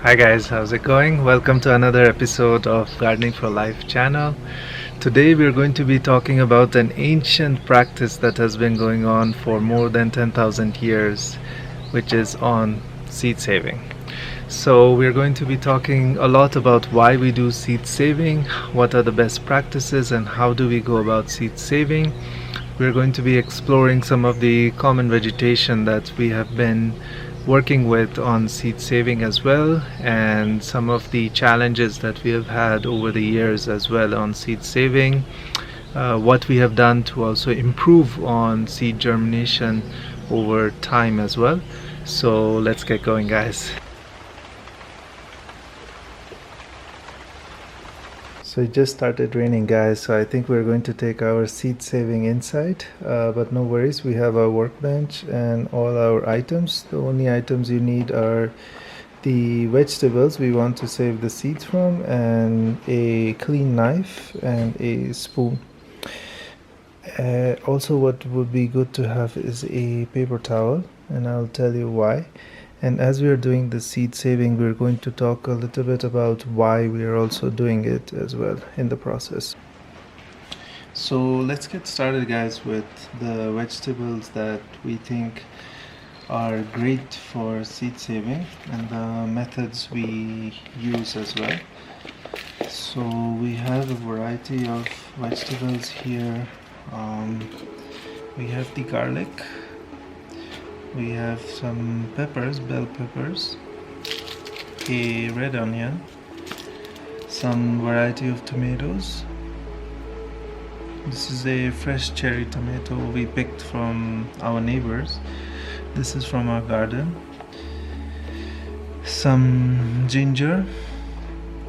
Hi guys, how's it going? Welcome to another episode of Gardening for Life channel. Today we're going to be talking about an ancient practice that has been going on for more than 10,000 years, which is on seed saving. So we're going to be talking a lot about why we do seed saving, what are the best practices, and how do we go about seed saving. We're going to be exploring some of the common vegetation that we have been working with on seed saving as well, and some of the challenges that we have had over the years as well on seed saving, what we have done to also improve on seed germination over time as well. So let's get going, guys. So it just started raining, guys, so I think we're going to take our seed saving inside, but no worries, we have our workbench and all our items. The only items you need are the vegetables we want to save the seeds from, and a clean knife and a spoon. Also, what would be good to have is a paper towel, and I'll tell you why. And as we are doing the seed saving, we're going to talk a little bit about why we are also doing it as well in the process. So let's get started, guys, with the vegetables that we think are great for seed saving and the methods we use as well. So we have a variety of vegetables here. We have the garlic. We have some peppers, bell peppers, a red onion, some variety of tomatoes. This is a fresh cherry tomato we picked from our neighbors. This is from our garden. Some ginger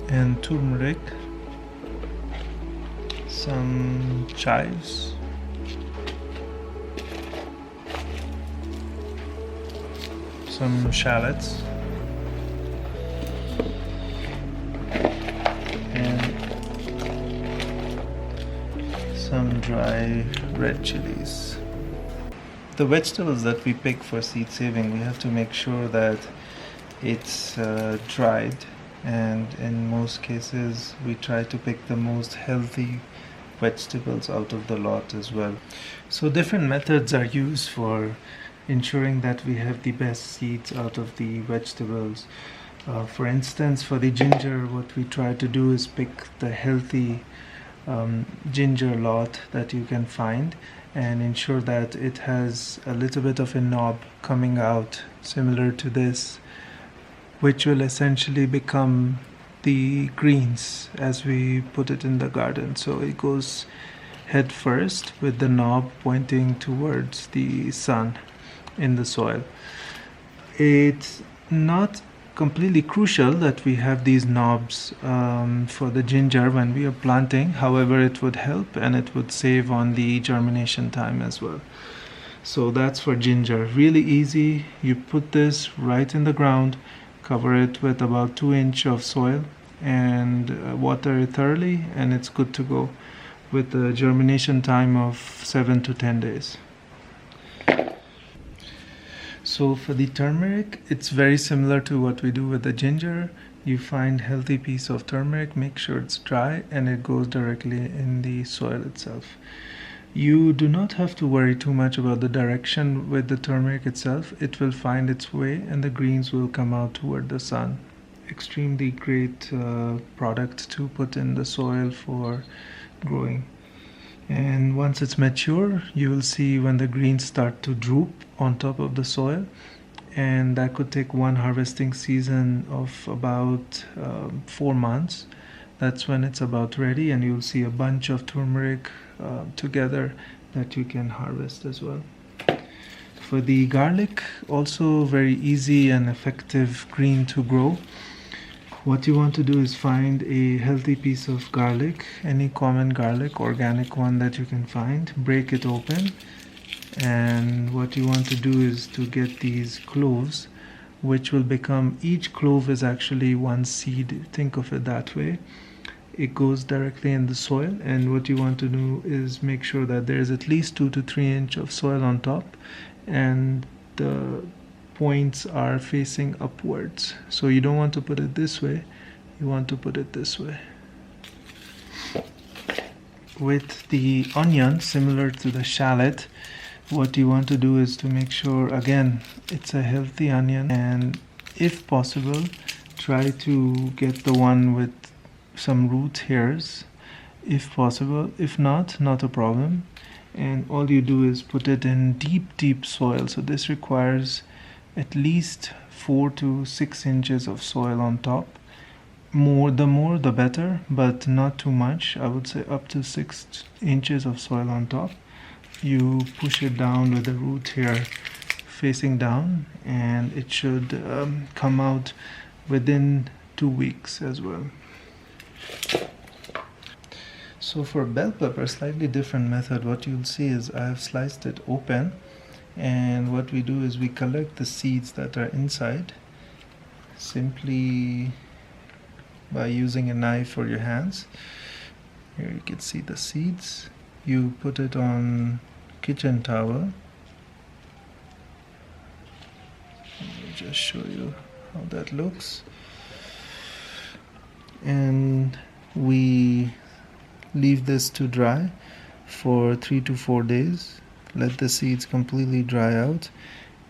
and turmeric, some chives, some shallots, and some dry red chilies. The vegetables that we pick for seed saving, we have to make sure that it's dried, and in most cases we try to pick the most healthy vegetables out of the lot as well. So different methods are used for ensuring that we have the best seeds out of the vegetables. For instance, for the ginger, what we try to do is pick the healthy ginger lot that you can find and ensure that it has a little bit of a knob coming out similar to this, which will essentially become the greens as we put it in the garden. So it goes head first with the knob pointing towards the sun in the soil. It's not completely crucial that we have these knobs for the ginger when we are planting. However, it would help and it would save on the germination time as well. So that's for ginger. Really easy. You put this right in the ground, cover it with about 2 inches of soil, and water it thoroughly, and it's good to go with a germination time of 7 to 10 days. So for the turmeric, it's very similar to what we do with the ginger. You find healthy piece of turmeric, make sure it's dry, and it goes directly in the soil itself. You do not have to worry too much about the direction with the turmeric itself. It will find its way and the greens will come out toward the sun. Extremely great product to put in the soil for growing. And once it's mature, you will see when the greens start to droop on top of the soil, and that could take one harvesting season of about 4 months. That's when it's about ready, and you'll see a bunch of turmeric together that you can harvest as well. For the garlic, also very easy and effective green to grow. What you want to do is find a healthy piece of garlic, any common garlic, organic one that you can find, break it open, and what you want to do is to get these cloves, which will become, each clove is actually one seed, think of it that way. It goes directly in the soil, and what you want to do is make sure that there is at least 2 to 3 inches of soil on top, and the points are facing upwards. So you don't want to put it this way, you want to put it this way. With the onion, similar to the shallot, what you want to do is to make sure, again, it's a healthy onion, and if possible, try to get the one with some root hairs, if possible. If not, not a problem. And all you do is put it in deep soil. So this requires at least 4 to 6 inches of soil on top. The more the better, but not too much. I would say up to 6 inches of soil on top. You push it down with the root hair facing down, and it should come out within 2 weeks as well. So for bell pepper, slightly different method. What you'll see is I have sliced it open, and what we do is we collect the seeds that are inside simply by using a knife or your hands. Here you can see the seeds. You put it on kitchen towel. Let me just show you how that looks. And we leave this to dry for 3 to 4 days. Let the seeds completely dry out,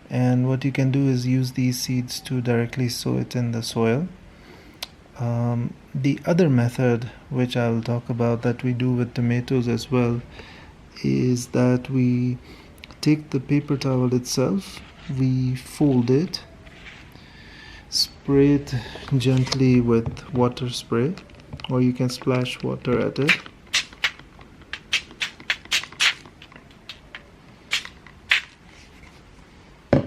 and what you can do is use these seeds to directly sow it in the soil. The other method, which I will talk about, that we do with tomatoes as well, is that we take the paper towel itself, we fold it, spray it gently with water spray, or you can splash water at it.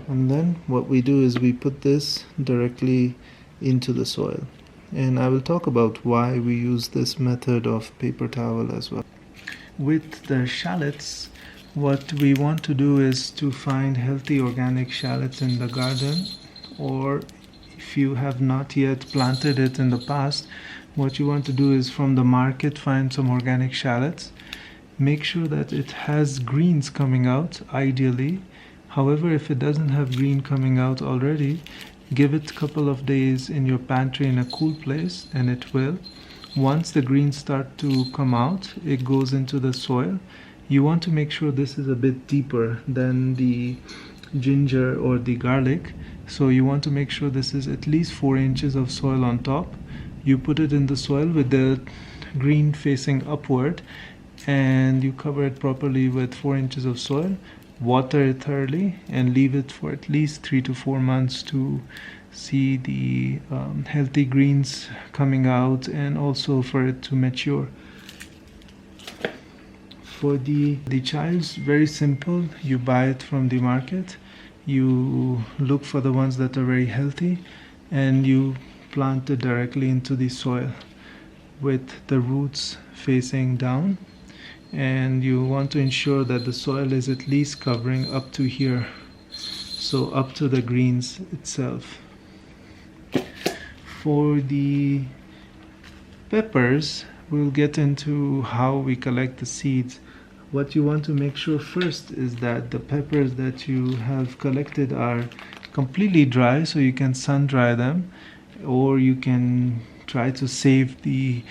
And then what we do is we put this directly into the soil. And I will talk about why we use this method of paper towel as well. With the shallots, what we want to do is to find healthy organic shallots in the garden, or if you have not yet planted it in the past, what you want to do is from the market find some organic shallots. Make sure that it has greens coming out, ideally. However, if it doesn't have green coming out already, give it a couple of days in your pantry in a cool place, and it will. Once the greens start to come out, it goes into the soil. You want to make sure this is a bit deeper than the ginger or the garlic. So you want to make sure this is at least 4 inches of soil on top. You put it in the soil with the green facing upward, and you cover it properly with 4 inches of soil. Water it thoroughly and leave it for at least 3 to 4 months to see the healthy greens coming out, and also for it to mature. For the chives, very simple. You buy it from the market. You look for the ones that are very healthy, and you plant it directly into the soil with the roots facing down. And you want to ensure that the soil is at least covering up to here, so up to the greens itself. For the peppers, we'll get into how we collect the seeds. What you want to make sure first is that the peppers that you have collected are completely dry, so you can sun dry them, or you can try to save the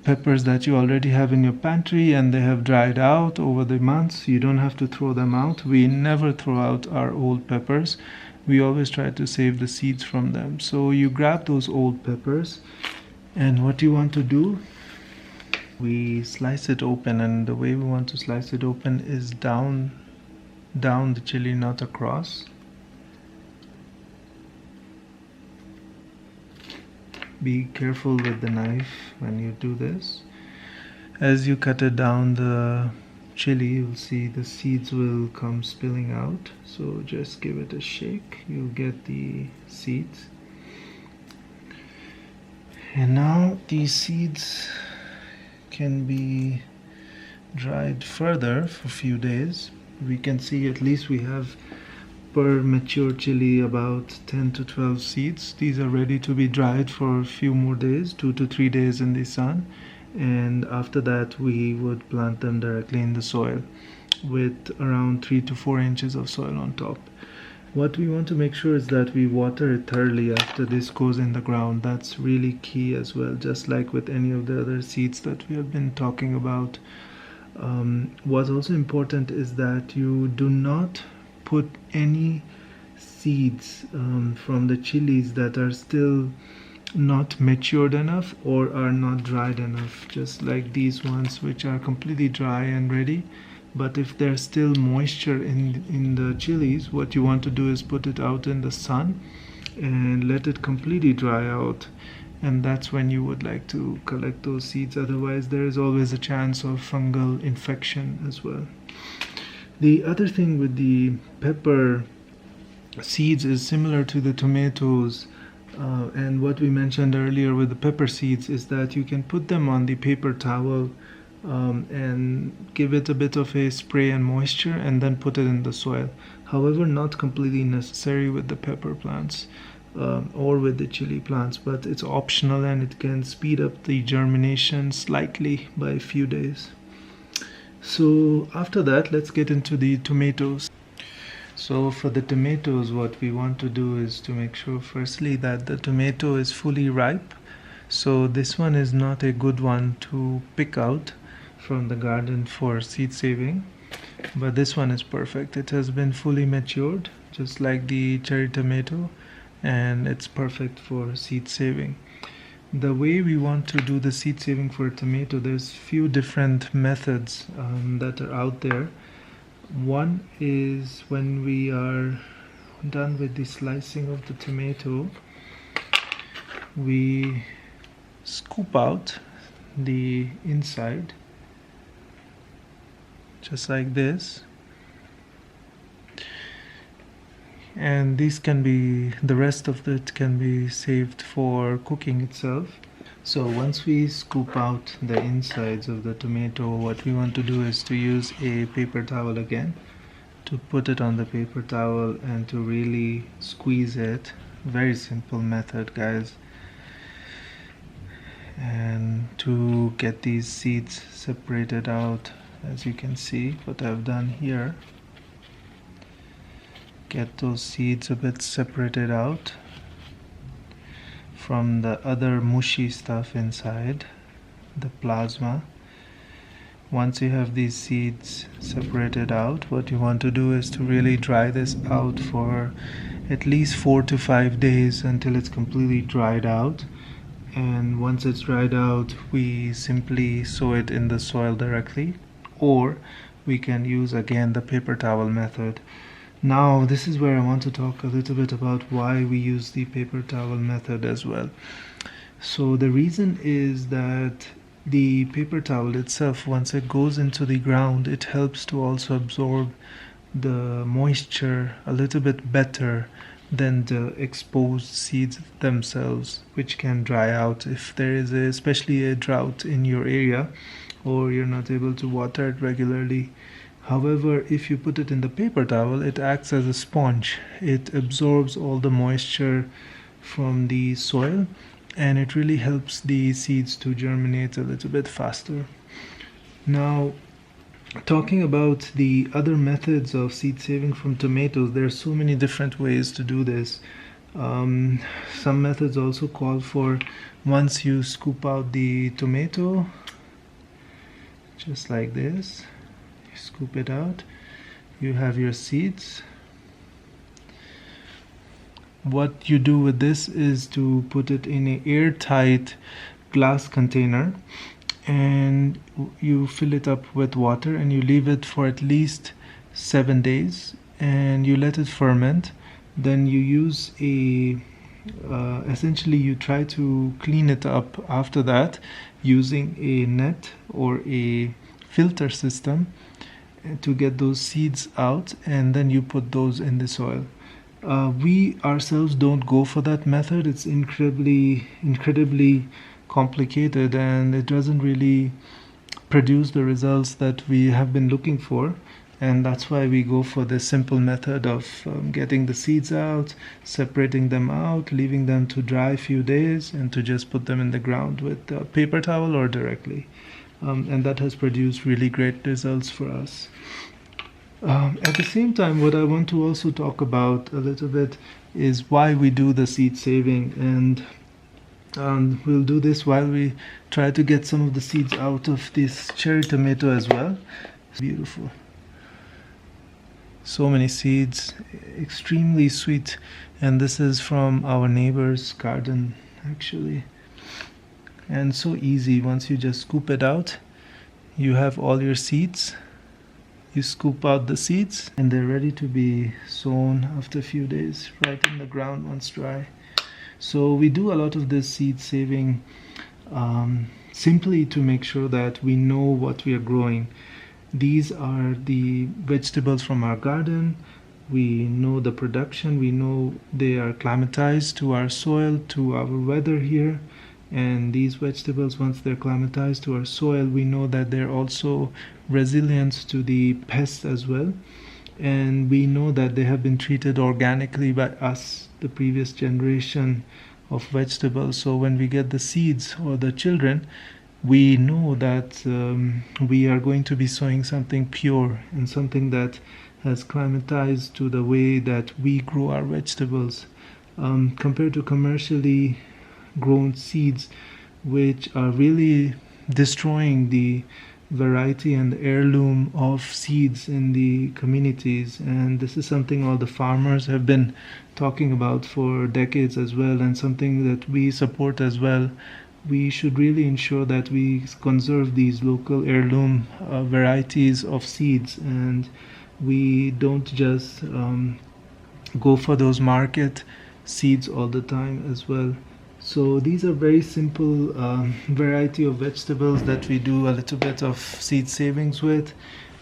peppers that you already have in your pantry and they have dried out over the months. You don't have to throw them out. We never throw out our old peppers. We always try to save the seeds from them. So you grab those old peppers, and what you want to do, we slice it open, and the way we want to slice it open is down the chili, not across. Be careful with the knife when you do this. As you cut it down the chili, you'll see the seeds will come spilling out. So just give it a shake. You'll get the seeds. And now these seeds can be dried further for a few days. We can see at least we have per mature chili about 10 to 12 seeds. These are ready to be dried for a few more days, 2 to 3 days in the sun, and after that we would plant them directly in the soil with around 3 to 4 inches of soil on top. What we want to make sure is that we water it thoroughly after this goes in the ground. That's really key as well, just like with any of the other seeds that we have been talking about. What's also important is that you do not put any seeds from the chilies that are still not matured enough or are not dried enough, just like these ones which are completely dry and ready. But if there's still moisture in the chilies, what you want to do is put it out in the sun and let it completely dry out, and that's when you would like to collect those seeds. Otherwise there is always a chance of fungal infection as well. The other thing with the pepper seeds is similar to the tomatoes, and what we mentioned earlier with the pepper seeds is that you can put them on the paper towel and give it a bit of a spray and moisture and then put it in the soil. However, not completely necessary with the pepper plants or with the chili plants, but it's optional and it can speed up the germination slightly by a few days. So after that, let's get into the tomatoes. So for the tomatoes, what we want to do is to make sure firstly that the tomato is fully ripe. So this one is not a good one to pick out from the garden for seed saving, but this one is perfect. It has been fully matured just like the cherry tomato, and it's perfect for seed saving. The way we want to do the seed saving for a tomato, there's few different methods that are out there. One is when we are done with the slicing of the tomato, we scoop out the inside just like this, and the rest of it can be saved for cooking itself. So once we scoop out the insides of the tomato, what we want to do is to use a paper towel again, to put it on the paper towel and to really squeeze it. Very simple method, guys. And to get these seeds separated out, as you can see what I've done here, get those seeds a bit separated out from the other mushy stuff inside the plasma. Once you have these seeds separated out, what you want to do is to really dry this out for at least 4 to 5 days until it's completely dried out. And once it's dried out, we simply sow it in the soil directly, or we can use again the paper towel method. Now this is where I want to talk a little bit about why we use the paper towel method as well. So the reason is that the paper towel itself, once it goes into the ground, it helps to also absorb the moisture a little bit better than the exposed seeds themselves, which can dry out if there is especially a drought in your area or you're not able to water it regularly. However, if you put it in the paper towel, it acts as a sponge. It absorbs all the moisture from the soil, and it really helps the seeds to germinate a little bit faster. Now, talking about the other methods of seed saving from tomatoes, there are so many different ways to do this. Some methods also call for, once you scoop out the tomato, just like this, you scoop it out, you have your seeds. What you do with this is to put it in an airtight glass container, and you fill it up with water and you leave it for at least 7 days and you let it ferment. Then you use essentially you try to clean it up after that using a net or a filter system to get those seeds out, and then you put those in the soil. We ourselves don't go for that method. It's incredibly complicated and it doesn't really produce the results that we have been looking for, and that's why we go for the simple method of getting the seeds out, separating them out, leaving them to dry a few days, and to just put them in the ground with a paper towel or directly, and that has produced really great results for us. At the same time, what I want to also talk about a little bit is why we do the seed saving, and we'll do this while we try to get some of the seeds out of this cherry tomato as well. Beautiful. So many seeds, extremely sweet, and this is from our neighbor's garden actually. And so easy, once you just scoop it out, you have all your seeds. You scoop out the seeds and they're ready to be sown after a few days, right in the ground once dry. So we do a lot of this seed saving simply to make sure that we know what we are growing. These are the vegetables from our garden. We know the production, we know they are acclimatized to our soil, to our weather here. And these vegetables, once they're acclimatized to our soil, we know that they're also resilient to the pests as well. And we know that they have been treated organically by us, the previous generation of vegetables. So when we get the seeds or the children, we know that we are going to be sowing something pure and something that has climatized to the way that we grow our vegetables, compared to commercially grown seeds, which are really destroying the variety and heirloom of seeds in the communities. And this is something all the farmers have been talking about for decades as well, and something that we support as well. We should really ensure that we conserve these local heirloom varieties of seeds, and we don't just go for those market seeds all the time as well. So these are very simple variety of vegetables that we do a little bit of seed savings with,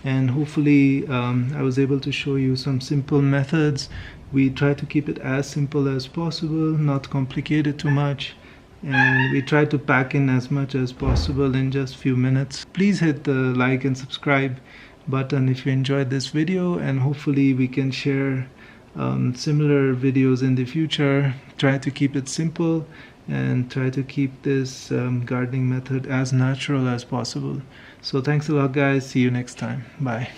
and hopefully I was able to show you some simple methods. We try to keep it as simple as possible, not complicate it too much, and we try to pack in as much as possible in just few minutes. Please hit the like and subscribe button if you enjoyed this video, and hopefully we can share similar videos in the future. Try to keep it simple and try to keep this gardening method as natural as possible. So thanks a lot guys, see you next time, bye.